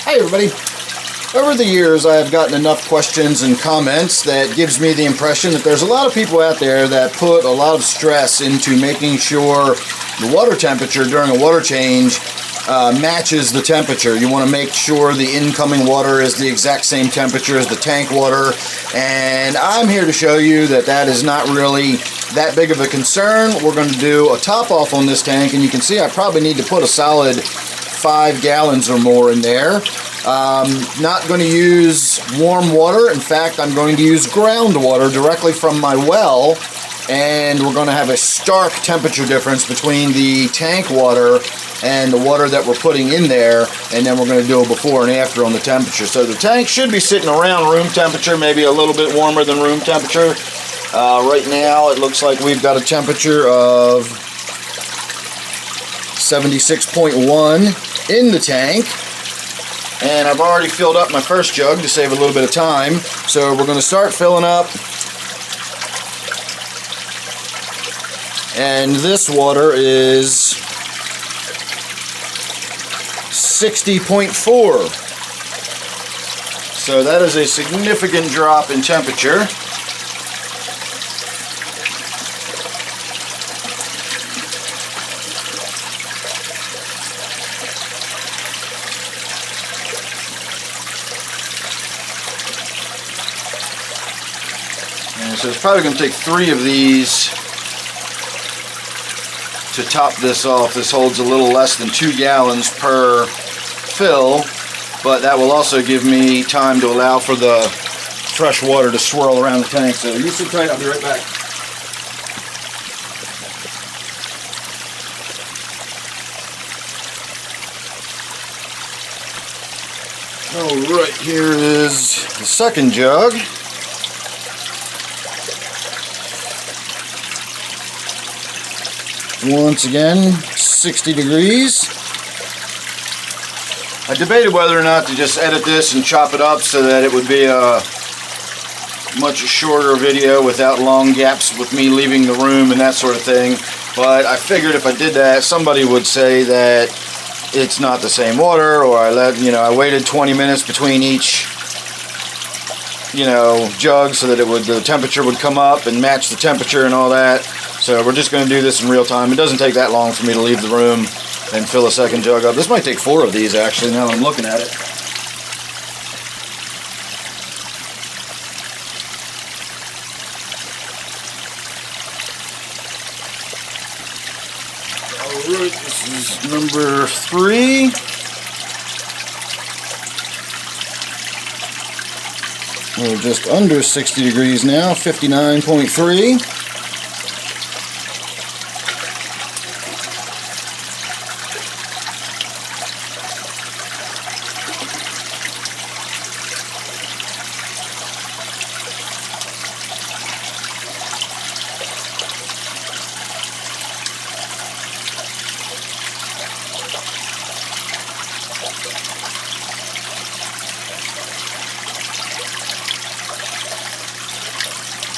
Hi everybody. Over the years I have gotten enough questions and comments that gives me the impression that there's a lot of people out there that put a lot of stress into making sure the water temperature during a water change matches the temperature. You want to make sure the incoming water is the exact same temperature as the tank water, and I'm here to show you that that is not really that big of a concern. We're going to do a top off on this tank, and you can see I probably need to put a solid 5 gallons or more in there. Not going to use warm water. In fact, I'm going to use groundwater directly from my well, and we're going to have a stark temperature difference between the tank water and the water that we're putting in there, and then we're going to do a before and after on the temperature. So the tank should be sitting around room temperature, maybe a little bit warmer than room temperature. Right now it looks like we've got a temperature of 76.1 in the tank. And I've already filled up my first jug to save a little bit of time. So we're going to start filling up. And this water is 60.4. So that is a significant drop in temperature. And so it's probably going to take 3 of these to top this off. This holds a little less than 2 gallons per fill, but that will also give me time to allow for the fresh water to swirl around the tank. So you sit tight, I'll be right back. Alright, here is the second jug. Once again, 60 degrees. I debated whether or not to just edit this and chop it up so that it would be a much shorter video without long gaps with me leaving the room and that sort of thing. But I figured if I did that, somebody would say that it's not the same water, or I waited 20 minutes between each jug so that the temperature would come up and match the temperature and all that. So we're just going to do this in real time. It doesn't take that long for me to leave the room and fill a second jug up. This might take 4 of these actually, now I'm looking at it. Alright, this is number 3. We're just under 60 degrees now, 59.3.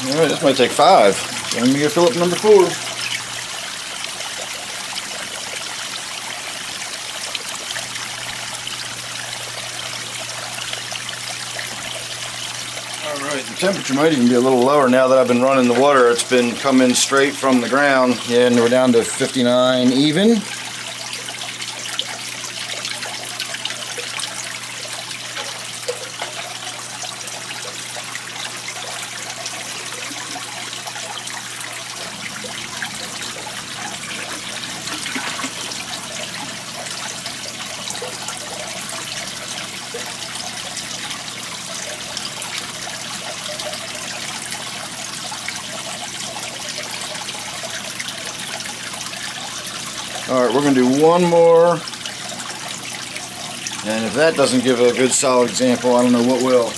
Alright, this might take 5. So let me go fill up number 4. Alright, the temperature might even be a little lower now that I've been running the water. It's been coming straight from the ground. Yeah, and we're down to 59 even. Alright, we're going to do one more, and if that doesn't give a good solid example, I don't know what will.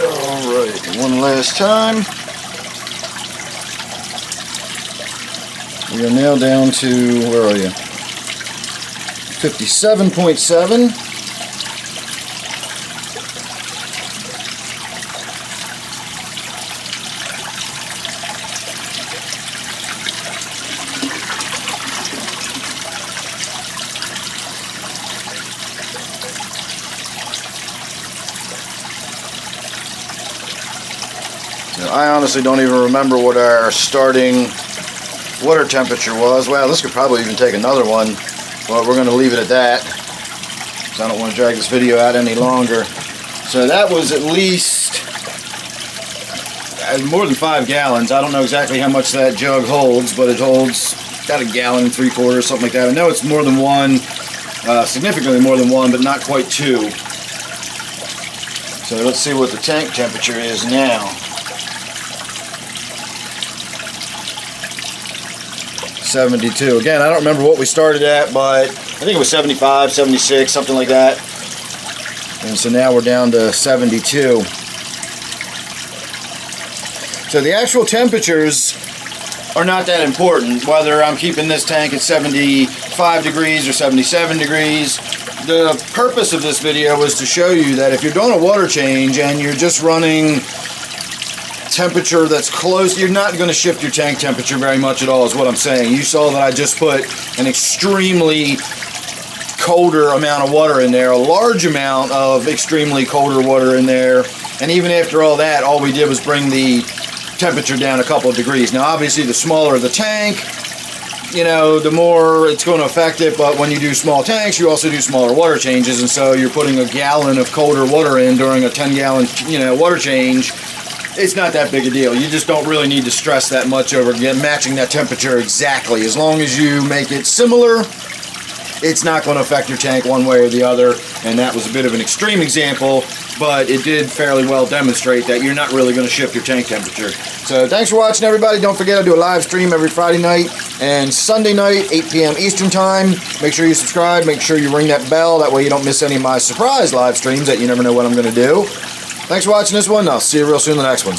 Alright, one last time. We are now down to, where are you? 57.7. Now, I honestly don't even remember what our starting water temperature was. Well, this could probably even take another one, but we're going to leave it at that, because I don't want to drag this video out any longer. So that was at least more than 5 gallons. I don't know exactly how much that jug holds, but it holds about 1.75 gallons, something like that. I know it's more than one, significantly more than one, but not quite 2. So let's see what the tank temperature is now. 72. Again, I don't remember what we started at, but I think it was 75, 76, something like that. And so now we're down to 72. So the actual temperatures are not that important, whether I'm keeping this tank at 75 degrees or 77 degrees. The purpose of this video was to show you that if you're doing a water change and you're just running temperature that's close, you're not going to shift your tank temperature very much at all, is what I'm saying. You saw that I just put an extremely colder amount of water in there, a large amount of extremely colder water in there, and even after all that, all we did was bring the temperature down a couple of degrees. Now obviously the smaller the tank, you know, the more it's going to affect it, but when you do small tanks, you also do smaller water changes, and so you're putting 1 gallon of colder water in during a 10-gallon, water change. It's not that big a deal. You just don't really need to stress that much over matching that temperature exactly. As long as you make it similar, it's not going to affect your tank one way or the other. And that was a bit of an extreme example, but it did fairly well demonstrate that you're not really going to shift your tank temperature. So thanks for watching, everybody. Don't forget I do a live stream every Friday night and Sunday night, 8 p.m. Eastern Time. Make sure you subscribe. Make sure you ring that bell. That way you don't miss any of my surprise live streams that you never know what I'm going to do. Thanks for watching this one. I'll see you real soon in the next one.